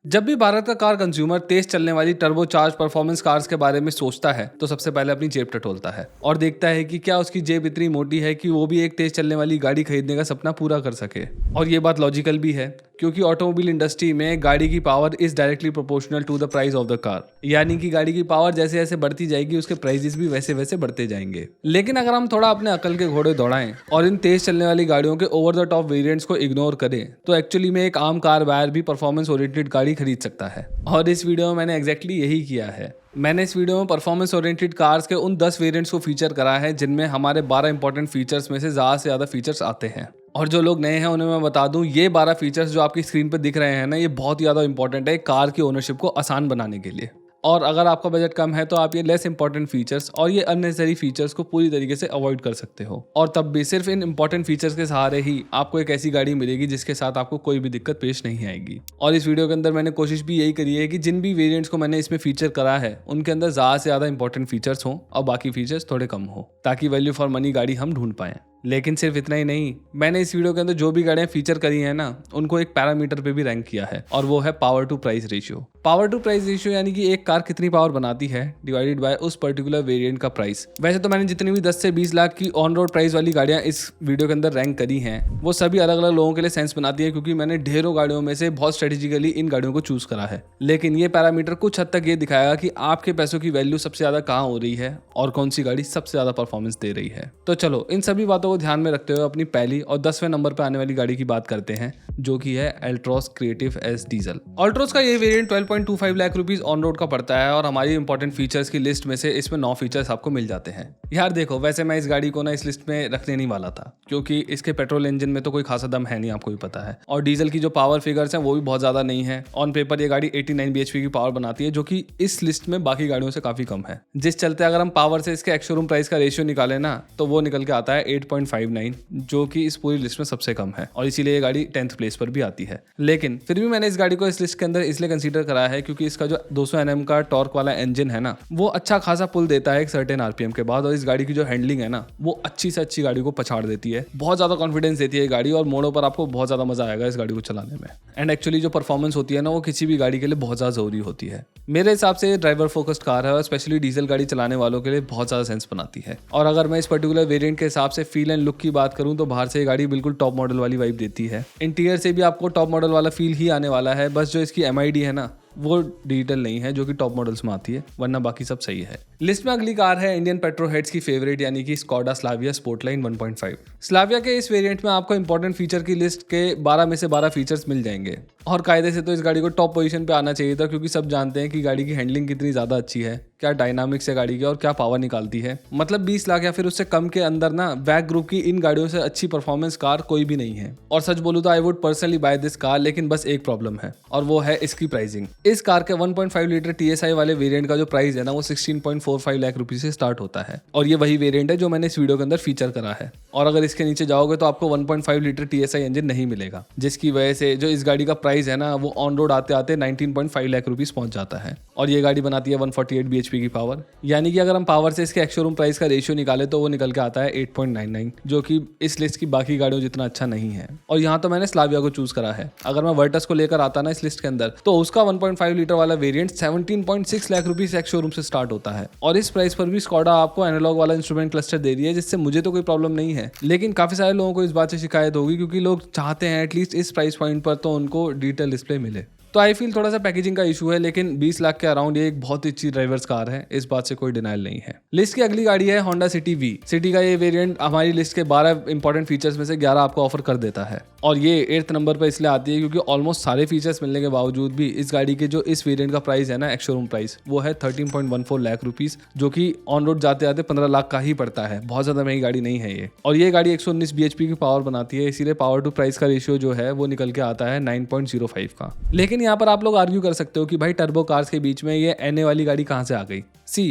जब भी भारत का कार कंज्यूमर तेज चलने वाली टर्बोचार्ज परफॉर्मेंस कार्स के बारे में सोचता है तो सबसे पहले अपनी जेब टटोलता है और देखता है कि क्या उसकी जेब इतनी मोटी है कि वो भी एक तेज चलने वाली गाड़ी खरीदने का सपना पूरा कर सके। और ये बात लॉजिकल भी है क्योंकि ऑटोमोबाइल इंडस्ट्री में गाड़ी की power is directly proportional to the price of the car, यानी कि गाड़ी की पावर जैसे जैसे बढ़ती जाएगी उसके प्राइसेस भी वैसे वैसे बढ़ते जाएंगे। लेकिन अगर हम थोड़ा अपने अकल के घोड़े दौड़ाएं और इन तेज चलने वाली गाड़ियों के ओवर द टॉप वेरिएंट्स को इग्नोर करें तो एक्चुअली में एक आम कार बायर भी परफॉर्मेंस ओरिएंटेड गाड़ी खरीद सकता है। और इस वीडियो में मैंने एग्जैक्टली यही किया है। मैंने इस वीडियो में परफॉर्मेंस ओरिएंटेड कार्स के उन 10 वेरिएंट्स को फीचर करा है जिनमें हमारे 12 इंपॉर्टेंट फीचर्स में से ज़्यादा फीचर्स आते हैं। और जो लोग नए हैं उन्हें मैं बता दूं, ये 12 फीचर्स जो आपकी स्क्रीन पर दिख रहे हैं ना, ये बहुत ज़्यादा इंपॉर्टेंट है कार की ओनरशिप को आसान बनाने के लिए। और अगर आपका बजट कम है तो आप ये लेस इंपॉर्टेंट फीचर्स और ये अननेसेसरी फीचर्स को पूरी तरीके से अवॉइड कर सकते हो। और तब भी सिर्फ इन इंपॉर्टेंट फीचर्स के सहारे ही आपको एक ऐसी गाड़ी मिलेगी जिसके साथ आपको कोई भी दिक्कत पेश नहीं आएगी। और इस वीडियो के अंदर मैंने कोशिश भी यही करी है कि जिन भी वेरिएंट्स को मैंने इसमें फीचर करा है उनके अंदर ज़्यादा से ज़्यादा इंपॉर्टेंट फीचर्स हों और बाकी फीचर्स थोड़े कम हो, ताकि वैल्यू फॉर मनी गाड़ी हम ढूंढ पाएं। लेकिन सिर्फ इतना ही नहीं, मैंने इस वीडियो के अंदर जो भी गाड़ियां फीचर करी हैं ना, उनको एक पैरामीटर पे भी रैंक किया है और वो है power to price ratio. Power to price ratio यानी कि एक कार कितनी पावर बनाती है डिवाइडेड बाय उस पर्टिकुलर वेरिएंट का प्राइस। वैसे तो मैंने जितनी भी 10 से 20 लाख की ऑन रोड प्राइस वाली गाड़ियां इस वीडियो के अंदर रैंक करी हैं वो सभी अलग अलग लोगों के लिए सेंस बनाती है, क्योंकि मैंने ढेरों गाड़ियों में से बहुत स्ट्रेटेजिकली इन गाड़ियों को चूज करा है। लेकिन ये पैरामीटर कुछ हद तक ये दिखाएगा कि आपके पैसों की वैल्यू सबसे ज्यादा कहाँ हो रही है और कौन सी गाड़ी सबसे ज्यादा परफॉर्मेंस दे रही है। तो चलो इन सभी बातों को ध्यान में रखते हुए अपनी पहली और 10वें नंबर पर आने वाली गाड़ी की बात करते हैं, जो कि है Altroz creative S diesel. Altroz का ये variant 12.25 lakh rupees on road का पड़ता है और हमारी इंपॉर्टेंट फीचर्स की लिस्ट में से इसमें 9 फीचर्स आपको मिल जाते हैं। यार देखो, वैसे मैं इस गाड़ी को ना इस लिस्ट में रखने नहीं वाला था क्योंकि इसके पेट्रोल इंजन में तो कोई खासा दम है नहीं, आपको भी पता है। और डीजल की जो पावर फिगर्स हैं वो भी बहुत ज्यादा नहीं है। ऑन पेपर ये गाड़ी 89 bhp की पावर बनाती है, जो कि इस लिस्ट में बाकी गाड़ियों से काफी कम है। जिस चलते अगर हम पावर से इसके एक्स-शोरूम प्राइस का रेशियो निकाले ना तो वो निकल के आता है 8.59, जो कि इस पूरी लिस्ट में सबसे कम है और इसीलिए ये गाड़ी 10th प्लेस पर भी आती है। लेकिन फिर भी मैंने इस गाड़ी को इस लिस्ट के अंदर इसलिए कंसीडर करा है क्योंकि इसका जो 200 Nm का टॉर्क वाला इंजन है ना, वो अच्छा खासा पुल देता है एक सर्टेन आरपीएम के बाद। और इस गाड़ी की जो हैंडलिंग है ना, वो अच्छी से अच्छी गाड़ी को पछाड़ देती है, बहुत ज्यादा कॉन्फिडेंस देती है गाड़ी और मोड़ों पर आपको बहुत ज्यादा मजा आएगा इस गाड़ी को चलाने में। एंड एक्चुअली जो परफॉर्मेंस होती है ना, वो किसी भी गाड़ी के लिए बहुत ज्यादा जरूरी होती है। मेरे हिसाब से ये ड्राइवर फोकस्ड कार है और स्पेशली डीजल गाड़ी चलाने वालों के लिए बहुत ज्यादा सेंस बनाती है। और अगर मैं इस पर्टिकुलर वेरिएंट के हिसाब से फील एंड लुक की बात करूं तो बाहर से ये गाड़ी बिल्कुल टॉप मॉडल वाली वाइब देती है। इंटीरियर से भी आपको टॉप मॉडल वाला फील ही आने वाला है, बस जो इसकी MID है ना वो डिजिटल नहीं है जो कि टॉप मॉडल्स में आती है, वरना बाकी सब सही है। लिस्ट में अगली कार है इंडियन पेट्रो हेड्स की फेवरेट यानी कि स्कोडा स्लाविया स्पोर्टलाइन 1.5। स्लाविया के इस वेरिएंट में आपको इंपॉर्टेंट फीचर की लिस्ट के 12 में से 12 फीचर्स मिल जाएंगे और कायदे से तो इस गाड़ी को टॉप पोजीशन पे आना चाहिए था, क्योंकि सब जानते हैं कि गाड़ी की हैंडलिंग कितनी ज़्यादा अच्छी है, क्या डायनामिक्स है गाड़ी की और क्या पावर निकालती है। मतलब 20 लाख या फिर उससे कम के अंदर ना वैग ग्रुप की इन गाड़ियों से अच्छी परफॉर्मेंस कार कोई भी नहीं है। और सच बोलूं तो I would personally buy this car, लेकिन बस एक प्रॉब्लम है और वो है इसकी प्राइसिंग। इस कार के 1.5 लीटर TSI वाले वेरिएंट का जो प्राइस है ना, वो 16.45 लाख रुपए से स्टार्ट होता है और ये वही वेरिएंट है जो मैंने इस वीडियो के अंदर फीचर करा है। और अगर इसके नीचे जाओगे तो आपको 1.5 लीटर TSI इंजन नहीं मिलेगा, जिसकी वजह से जो इस गाड़ी का प्राइस है ना, वो ऑन रोड आते आते 19.5 लाख रुपीस पहुंच जाता है। और ये गाड़ी बनाती है 148 bhp की पावर, यानी कि अगर हम पावर से इसके एक्स-शोरूम प्राइस का रेशियो निकाले तो वो निकल के आता है 8.99, जो कि इस लिस्ट की बाकी गाड़ियों जितना अच्छा नहीं है। और यहाँ तो मैंने स्लाविया को चूज करा है। अगर मैं वर्टस को लेकर आता ना इस लिस्ट के अंदर तो उसका 1.5 लीटर वाला वेरिएंट 17.6 लाख रुपीस एक्स-शोरूम से स्टार्ट होता है। और इस प्राइस पर भी स्कोडा आपको एनालॉग वाला इंस्ट्रूमेंट क्लस्टर दे रही है, जिससे मुझे तो कोई प्रॉब्लम नहीं है, लेकिन काफी सारे लोगों को इस बात से शिकायत होगी क्योंकि लोग चाहते हैं एटलीस्ट इस प्राइस पॉइंट पर तो उनको डिजिटल डिस्प्ले मिले। तो आई फील थोड़ा सा पैकेजिंग का इशू है, लेकिन 20 लाख के अराउंड ये एक बहुत ही अच्छी ड्राइवर्स कार है, इस बात से कोई डिनाइल नहीं है। लिस्ट की अगली गाड़ी है होंडा सिटी V। सिटी का ये वेरिएंट हमारी लिस्ट के 12 इंपॉर्टेंट फीचर्स में से 11 आपको ऑफर कर देता है और ये 8th नंबर पर इसलिए आती है क्योंकि ऑलमोस्ट सारे फीचर्स मिलने के बावजूद भी इस गाड़ी के जो इस वेरिएंट का प्राइस है ना, एक्स-शोरूम प्राइस, वो है 13.14 लाख रुपीस, जो कि ऑन रोड जाते जाते 15 लाख का ही पड़ता है। बहुत ज्यादा महंगी गाड़ी नहीं है ये। और ये गाड़ी 119 bhp की पावर बनाती है, इसीलिए पावर टू प्राइस का रेशियो जो है वो निकल के आता है 9.05 का। लेकिन यहाँ पर आप लोग आर्ग्यू कर सकते हो कि भाई टर्बो कार्स के बीच में ये NA वाली गाड़ी कहाँ से आ गई।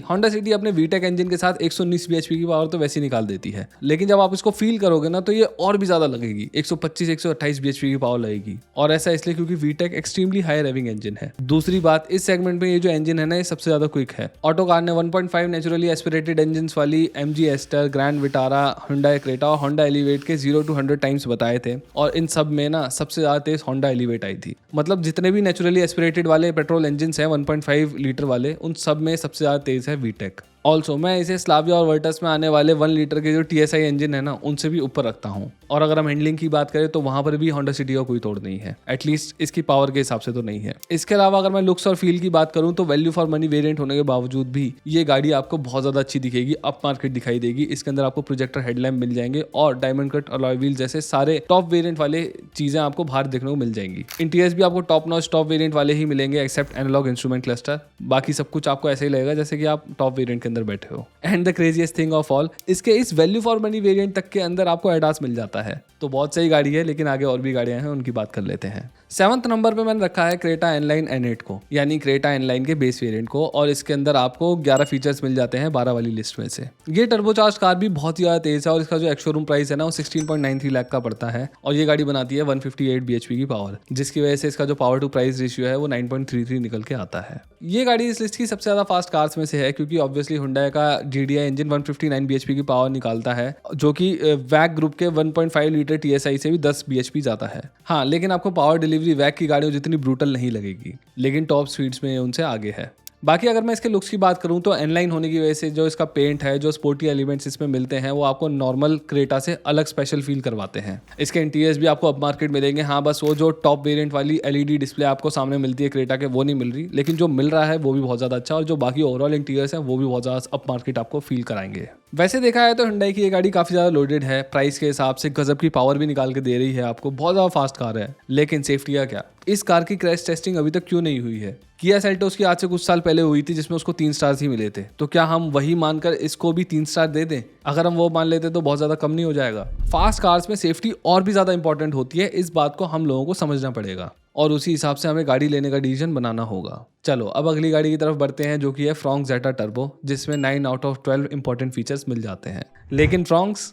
होंडा सिटी अपने VTEC इंजन के साथ 119 bhp की पावर तो वैसे निकाल देती है, लेकिन जब आप इसको फील करोगे ना तो ये और भी ज्यादा लगेगी, 125-128 bhp की पावर लगेगी। और ऐसा इसलिए क्योंकि VTEC extremely high raving engine है। दूसरी बात, इस सेगमेंट में ये जो इंजन है ना, ये सबसे ज्यादा क्विक है। ऑटो कार ने 1.5 नेचुरली एस्पिरेटेड इंजन वाली MG Aster, grand Vitara, Hyundai Creta और Honda Elevate के 0 to 100 टाइम्स बताए थे और इन सब में ना सबसे ज्यादा तेज Honda Elevate आई थी। मतलब जितने भी नेचुरली एस्पिरेटेड वाले पेट्रोल इंजन हैं 1.5 लीटर वाले, उन सब में सबसे ज़्यादा तेज़ है वीटेक। ऑल्सो मैं इसे स्लाविया और वर्टस में आने वाले 1 लीटर के जो TSI इंजन है ना, उनसे भी ऊपर रखता हूँ। और अगर हम हैंडलिंग की बात करें तो वहाँ पर भी होंडा सिटी का कोई तोड़ नहीं है, एटलीस्ट इसकी पावर के हिसाब से तो नहीं है। इसके अलावा अगर मैं लुक्स और फील की बात करूँ तो वैल्यू फॉर मनी वेरिएंट होने के बावजूद भी ये गाड़ी आपको बहुत ज़्यादा अच्छी दिखेगी, अप मार्केट दिखाई देगी। इसके अंदर आपको प्रोजेक्टर हेडलैम्प मिल जाएंगे और डायमंड कट अलॉय व्हील जैसे सारे टॉप वेरिएंट वाले चीज़ें आपको बाहर देखने को मिल जाएंगी। इंटीरियर्स भी आपको टॉप नॉच टॉप वेरिएंट वाले ही मिलेंगे एक्सेप्ट एनालॉग इंस्ट्रूमेंट क्लस्टर। बाकी सब कुछ आपको ऐसे ही लगेगा जैसे कि आप टॉप वेरिएंट के अंदर बैठे हो। And the craziest thing of all, इसके इस वैल्यू फॉर मनी वेरिएंट तक के अंदर आपको एडास मिल जाता है, तो बहुत सही गाड़ी है। लेकिन आगे और भी गाड़ियां हैं, उनकी बात कर लेते हैं। 7th नंबर पे मैंने रखा है क्रेटा एनलाइन N8 को, यानी क्रेटा एनलाइन के बेस वेरिएंट को, और इसके अंदर आपको 11 फीचर्स मिल जाते हैं 12 वाली लिस्ट में से। ये टर्बोचार्ज कार भी बहुत ही ज़्यादा तेज है और इसका जो एक्स शोरूम प्राइस है ना वो 16.93 लाख का पड़ता है, और ये गाड़ी बनाती है 158 bhp की पावर, जिसकी वजह से इसका जो पावर टू प्राइस रेशियो है वो 9.33 निकल के आता है। ये गाड़ी इस लिस्ट की सबसे ज़्यादा फास्ट कार्स में से है, क्योंकि ऑब्वियसली हुंडई का GDI इंजन 159 bhp की पावर निकालता है, जो कि वैग ग्रुप के 1.5 लीटर TSI से भी 10 bhp ज़्यादा है। हाँ, लेकिन आपको पावर डिलीवरी वैग की गाड़ियों जितनी ब्रूटल नहीं लगेगी, लेकिन टॉप स्पीड्स में उनसे आगे है। बाकी अगर मैं इसके लुक्स की बात करूं तो एनलाइन होने की वजह से जो इसका पेंट है, जो स्पोर्टी एलिमेंट्स इसमें मिलते हैं, वो आपको नॉर्मल क्रेटा से अलग स्पेशल फील करवाते हैं। इसके इंटीरियर्स भी आपको अप मार्केट मिलेंगे। हाँ, बस वो जो टॉप वेरिएंट वाली LED डिस्प्ले आपको सामने मिलती है क्रेटा के, वो नहीं मिल रही, लेकिन जो मिल रहा है वो भी बहुत ज़्यादा अच्छा, और जो बाकी ओवरऑल इंटीरियर्स हैं वो भी बहुत ज़्यादा अप मार्केट आपको फील कराएंगे। वैसे देखा है तो हुंडई की ये गाड़ी काफ़ी ज़्यादा लोडेड है, प्राइस के हिसाब से गजब की पावर भी निकाल के दे रही है आपको, बहुत ज़्यादा फास्ट कार है। लेकिन सेफ्टी का क्या, इस कार की क्रैश टेस्टिंग अभी तक क्यों नहीं हुई है? किया सेल्टोस की आज से कुछ साल पहले हुई थी, जिसमें उसको 3 स्टार्स ही मिले थे, तो क्या हम वही मानकर इसको भी 3 स्टार दे दें? अगर हम वो मान लेते तो बहुत ज़्यादा कम नहीं हो जाएगा? फास्ट कार्स में सेफ्टी और भी ज़्यादा इंपॉर्टेंट होती है, इस बात को हम लोगों को समझना पड़ेगा और उसी हिसाब से हमें गाड़ी लेने का डिसीजन बनाना होगा। चलो अब अगली गाड़ी की तरफ बढ़ते हैं, जो कि है फ्रॉन्क्स जेटा टर्बो, जिसमें 9 आउट ऑफ 12 इंपॉर्टेंट फीचर्स मिल जाते हैं। लेकिन फ्रॉन्क्स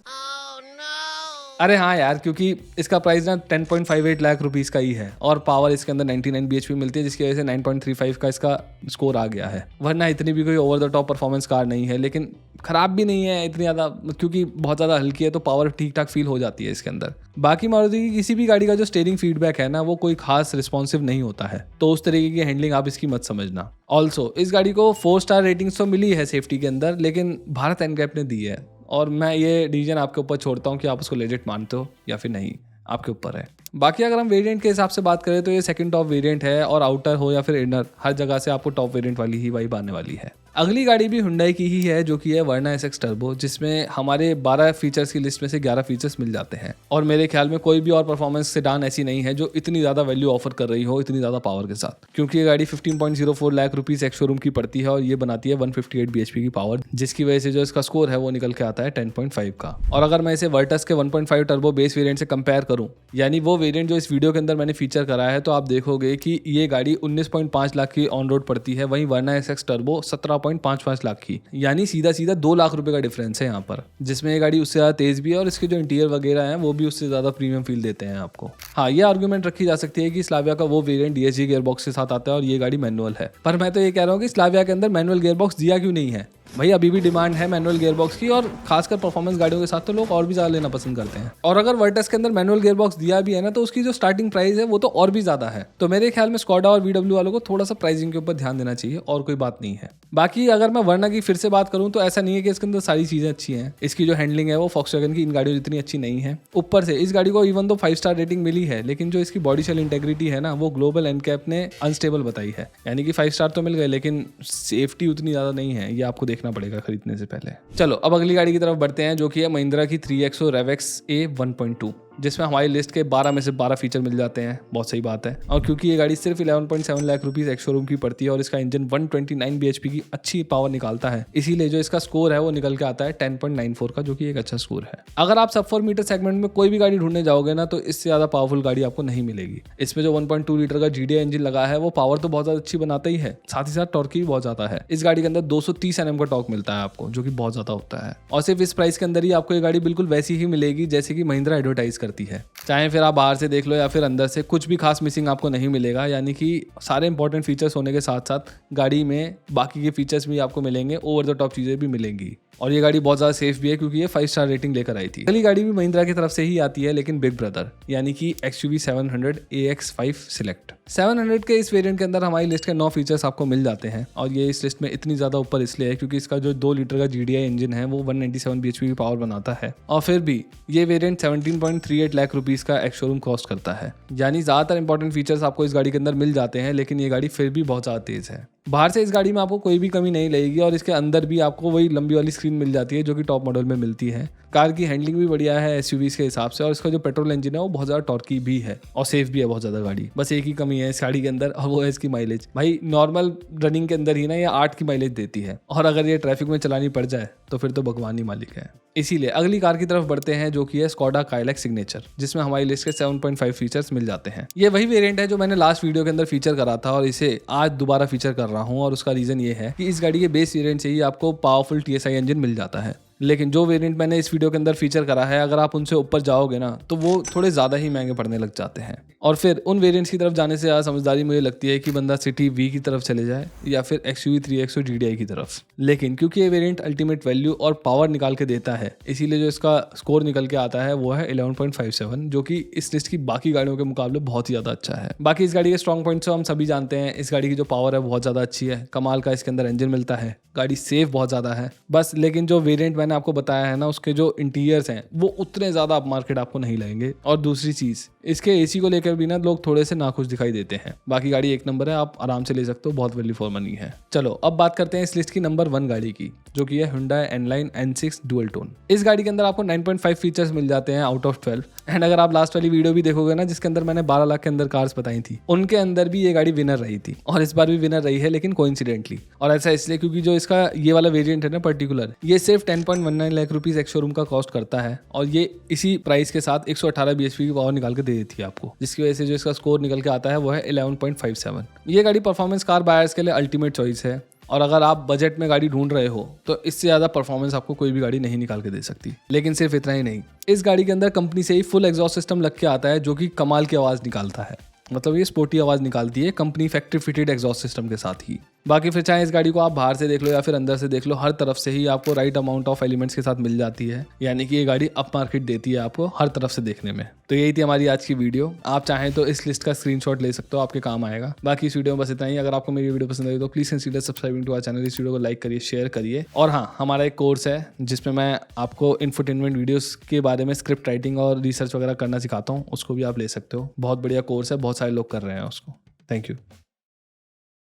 अरे हाँ यार, क्योंकि इसका प्राइस ना 10.58 लाख रुपीज़ का ही है और पावर इसके अंदर 99 bhp मिलती है, जिसकी वजह से 9.35 का इसका स्कोर आ गया है। वरना इतनी भी कोई over the top performance car नहीं है, लेकिन ख़राब भी नहीं है इतनी ज़्यादा, क्योंकि बहुत ज़्यादा हल्की है तो पावर ठीक ठाक फील हो जाती है इसके अंदर। बाकी मारुति की किसी भी गाड़ी का जो स्टीयरिंग फीडबैक है ना, वो कोई खास रिस्पॉन्सिव नहीं होता है, तो उस तरीके की हैंडलिंग आप इसकी मत समझना। ऑल्सो इस गाड़ी को 4 स्टार रेटिंग्स तो मिली है सेफ्टी के अंदर, लेकिन भारत एनकैप ने दी है, और मैं ये डिसीजन आपके ऊपर छोड़ता हूँ कि आप उसको लेजिट मानते हो या फिर नहीं, आपके ऊपर है। बाकी अगर हम वेरिएंट के हिसाब से बात करें तो ये सेकंड टॉप वेरिएंट है, और आउटर हो या फिर इनर, हर जगह से आपको टॉप वेरिएंट वाली ही वाइब आने वाली है। अगली गाड़ी भी हुंडई की ही है, जो कि है वर्ना SX टर्बो, जिसमें हमारे 12 फीचर्स की लिस्ट में से 11 फीचर्स मिल जाते हैं, और मेरे ख्याल में कोई भी और परफॉर्मेंस सेडान ऐसी नहीं है जो इतनी ज़्यादा वैल्यू ऑफर कर रही हो इतनी ज़्यादा पावर के साथ, क्योंकि ये गाड़ी 15.04 लाख रुपीज़ एक्स शोरूम की पड़ती है और ये बनाती है 158 bhp की पावर, जिसकी वजह से जो इसका स्कोर है वो निकल के आता है 10.5 का। और अगर मैं इसे वर्टस के 1.5 टर्बो बेस वेरिएंट से कंपेयर करूँ, यानी वो वेरिएंट जो इस वीडियो के अंदर मैंने फीचर कराया है, तो आप देखोगे कि ये गाड़ी 19.5 लाख की ऑन रोड पड़ती है, वहीं वर्ना SX टर्बो 17.55 लाख की, यानी सीधा सीधा 2 लाख रुपए का डिफरेंस है यहाँ पर, जिसमें ये गाड़ी उससे ज़्यादा तेज भी है और इसके जो इंटीरियर वगैरह हैं वो भी उससे ज़्यादा प्रीमियम फील देते हैं आपको। हाँ, ये आर्गुमेंट रखी जा सकती है कि स्लाविया का वो वेरिएंट DSG गियरबॉक्स के साथ आता है और ये गाड़ी मैनुअल है, पर मैं तो ये कह रहा हूँ कि स्लाविया के अंदर मैनुअल गियरबॉक्स दिया क्यों नहीं है भाई? अभी भी डिमांड है मैनुअल गियरबॉक्स की, और खासकर परफॉर्मेंस गाड़ियों के साथ तो लोग और भी ज़्यादा लेना पसंद करते हैं। और अगर वर्टस के अंदर मैनुअल गियरबॉक्स दिया भी है ना, तो उसकी जो स्टार्टिंग प्राइस है वो तो और भी ज़्यादा है, तो मेरे ख्याल में स्कोडा और VW वालों को थोड़ा सा प्राइसिंग के ऊपर ध्यान देना चाहिए, और कोई बात नहीं है। बाकी अगर मैं वर्ना की फिर से बात करूँ तो ऐसा नहीं है कि इसके अंदर सारी चीज़ें अच्छी हैं। इसकी जो हैंडलिंग है वो फॉक्सवैगन की इन गाड़ियों जितनी अच्छी नहीं है। ऊपर से इस गाड़ी को इवन तो 5 स्टार रेटिंग मिली है, लेकिन जो इसकी बॉडी शेल इंटेग्रिटी है ना, वो ग्लोबल एनकैप ने अनस्टेबल बताई है, यानी कि 5 स्टार तो मिल गए लेकिन सेफ्टी उतनी ज़्यादा नहीं है, ये आपको देखना पड़ेगा खरीदने से पहले। चलो अब अगली गाड़ी की तरफ बढ़ते हैं, जो कि है महिंद्रा की 3XO रेवेक्स A 1.2, जिसमें हमारी लिस्ट के 12 में से 12 फीचर मिल जाते हैं। बहुत सही बात है, और क्योंकि ये गाड़ी सिर्फ 11.7 लाख रुपीज़ एक्स शोरूम की पड़ती है और इसका इंजन 129 bhp की अच्छी पावर निकालता है, इसीलिए जो इसका स्कोर है वो निकल के आता है 10.94 का, जो कि एक अच्छा स्कोर है। अगर आप सब 4 मीटर सेगमेंट में कोई भी गाड़ी ढूंढने जाओगे ना, तो इससे ज़्यादा पावरफुल गाड़ी आपको नहीं मिलेगी। इसमें जो 1.2 लीटर का GDI इंजन लगा है वो पावर तो बहुत ज़्यादा अच्छी बनाता ही है, साथ ही साथ टॉर्क भी बहुत ज़्यादा है। इस गाड़ी के अंदर 230 Nm का टॉर्क मिलता है आपको, जो कि बहुत ज़्यादा होता है, और सिर्फ इस प्राइस के अंदर ही आपको ये गाड़ी बिल्कुल वैसी ही मिलेगी जैसे कि महिंद्रा एडवर्टाइज करती है। चाहे फिर आप बाहर से देख लो या फिर अंदर से, कुछ भी खास मिसिंग आपको नहीं मिलेगा, यानी कि सारे इंपॉर्टेंट फीचर्स होने के साथ साथ गाड़ी में बाकी के फीचर्स भी आपको मिलेंगे, ओवर द टॉप चीज़ें भी मिलेंगी, और ये गाड़ी बहुत ज़्यादा सेफ भी है क्योंकि ये 5 स्टार रेटिंग लेकर आई थी। अगली गाड़ी भी महिंद्रा की तरफ से ही आती है, लेकिन बिग ब्रदर, यानी कि XUV 700 AX5 सिलेक्ट। 700 के इस वेरिएंट के अंदर हमारी लिस्ट के 9 फीचर्स आपको मिल जाते हैं और ये इस लिस्ट में इतनी ज़्यादा ऊपर इसलिए है क्योंकि इसका जो 2 लीटर का GDI इंजन है वो 197 bhp की पावर बनाता है और फिर भी ये वेरिएंट 17.38 लाख रुपीस का एक्स शोरूम कॉस्ट करता है। यानी ज़्यादातर इंपॉर्टेंट फीचर्स आपको इस गाड़ी के अंदर मिल जाते हैं, लेकिन ये गाड़ी फिर भी बहुत ज़्यादा तेज़ है। बाहर से इस गाड़ी में आपको कोई भी कमी नहीं लगेगी और इसके अंदर भी आपको वही लंबी वाली स्क्रीन मिल जाती है जो कि टॉप मॉडल में मिलती है। कार की हैंडलिंग भी बढ़िया है एसयूवीज के हिसाब से और इसका जो पेट्रोल इंजन है वो बहुत ज़्यादा टॉर्की भी है और सेफ भी है बहुत ज़्यादा गाड़ी। बस एक ही कमी है इस गाड़ी के अंदर और वो है इसकी माइलेज। भाई नॉर्मल रनिंग के अंदर ही ना ये 8 की माइलेज देती है और अगर ये ट्रैफिक में चलानी पड़ जाए तो फिर तो भगवान ही मालिक है। इसीलिए अगली कार की तरफ बढ़ते हैं जो कि है स्कोडा काइलैक सिग्नेचर, जिसमें हमारी लिस्ट के 7.5 फीचर्स मिल जाते हैं। ये वही वेरिएंट है जो मैंने लास्ट वीडियो के अंदर फीचर करा था और इसे आज दोबारा फीचर कर रहा हूँ और उसका रीजन ये है कि इस गाड़ी के बेस वेरिएंट से ही आपको पावरफुल TSI इंजन मिल जाता है। लेकिन जो वेरिएंट मैंने इस वीडियो के अंदर फीचर करा है अगर आप उनसे ऊपर जाओगे ना तो वो थोड़े ज़्यादा ही महंगे पड़ने लग जाते हैं और फिर उन वेरिएंट्स की तरफ जाने से ज़्यादा समझदारी मुझे लगती है कि बंदा सिटी V की तरफ चले जाए या फिर XUV 3X और GDI की तरफ। लेकिन क्योंकि ये वेरिएंट अल्टीमेट वैल्यू और पावर निकाल के देता है इसीलिए जो इसका स्कोर निकल के आता है वो है 11.57 जो कि इस लिस्ट की बाकी गाड़ियों के मुकाबले बहुत ही ज़्यादा अच्छा है। बाकी इस गाड़ी के स्ट्रॉन्ग पॉइंट्स तो हम सभी जानते हैं। इस गाड़ी की जो पावर है बहुत ज़्यादा अच्छी है, कमाल का इसके अंदर इंजन मिलता है, गाड़ी सेफ बहुत ज़्यादा है बस। लेकिन जो वेरिएंट मैंने आपको बताया है ना उसके जो इंटीरियर्स हैं वो उतने ज़्यादा अप मार्केट आपको नहीं लगेंगे और दूसरी चीज़ इसके AC को लेकर भी ना लोग थोड़े से नाखुश दिखाई देते हैं। बाकी गाड़ी एक नंबर है, आप आराम से ले सकते हो, बहुत वैल्यू फॉर मनी है। चलो अब बात करते हैं इस लिस्ट की नंबर 1 गाड़ी की जो कि है Hyundai N-Line N6 dual tone. इस गाड़ी के अंदर आपको 9.5 फीचर्स मिल जाते हैं आउट ऑफ 12 एंड अगर आप लास्ट वाली वीडियो भी देखोगे ना जिसके अंदर मैंने 12 लाख के अंदर कार्स बताई थी उनके अंदर भी ये गाड़ी विनर रही थी और इस बार भी विनर रही है, लेकिन कोइंसिडेंटली। और ऐसा इसलिए क्योंकि जो इसका ये वाला वेरिएंट है ना पर्टिकुलर ये सिर्फ 10.19 लाख रुपीस एक्स शोरूम का कॉस्ट करता है और ये इसी प्राइस के साथ 118 bhp की पावर निकाल के दे देती है आपको, जिसकी वजह से जो इसका स्कोर निकल के आता है वो है 11.57। ये गाड़ी परफॉर्मेंस कार बायर्स के लिए अल्टीमेट चॉइस है और अगर आप बजट में गाड़ी ढूंढ रहे हो तो इससे ज़्यादा परफॉर्मेंस आपको कोई भी गाड़ी नहीं निकाल के दे सकती। लेकिन सिर्फ इतना ही नहीं, इस गाड़ी के अंदर कंपनी से ही फुल एग्जॉस्ट सिस्टम लग के आता है जो कि कमाल की आवाज़ निकालता है। मतलब ये स्पोर्टी आवाज़ निकालती है company factory fitted exhaust system के साथ ही। बाकी फिर चाहे इस गाड़ी को आप बाहर से देख लो या फिर अंदर से देख लो, हर तरफ से ही आपको राइट अमाउंट ऑफ एलिमेंट्स के साथ मिल जाती है, यानी कि ये गाड़ी अप मार्केट देती है आपको हर तरफ से देखने में। तो यही थी हमारी आज की वीडियो। आप चाहें तो इस लिस्ट का स्क्रीनशॉट ले सकते हो, आपके काम आएगा। बाकी इस वीडियो में बस इतना ही। अगर आपको मेरी वीडियो पसंद आई तो please consider subscribing to our channel. इस वीडियो को लाइक करिए, शेयर करिए। और हाँ, हमारा एक कोर्स है जिसमें मैं आपको इंफोटेनमेंट वीडियोस के बारे में स्क्रिप्ट राइटिंग और रिसर्च वगैरह करना सिखाता हूँ, उसको भी आप ले सकते हो। बहुत बढ़िया कोर्स है, बहुत सारे लोग कर रहे हैं उसको। Thank you.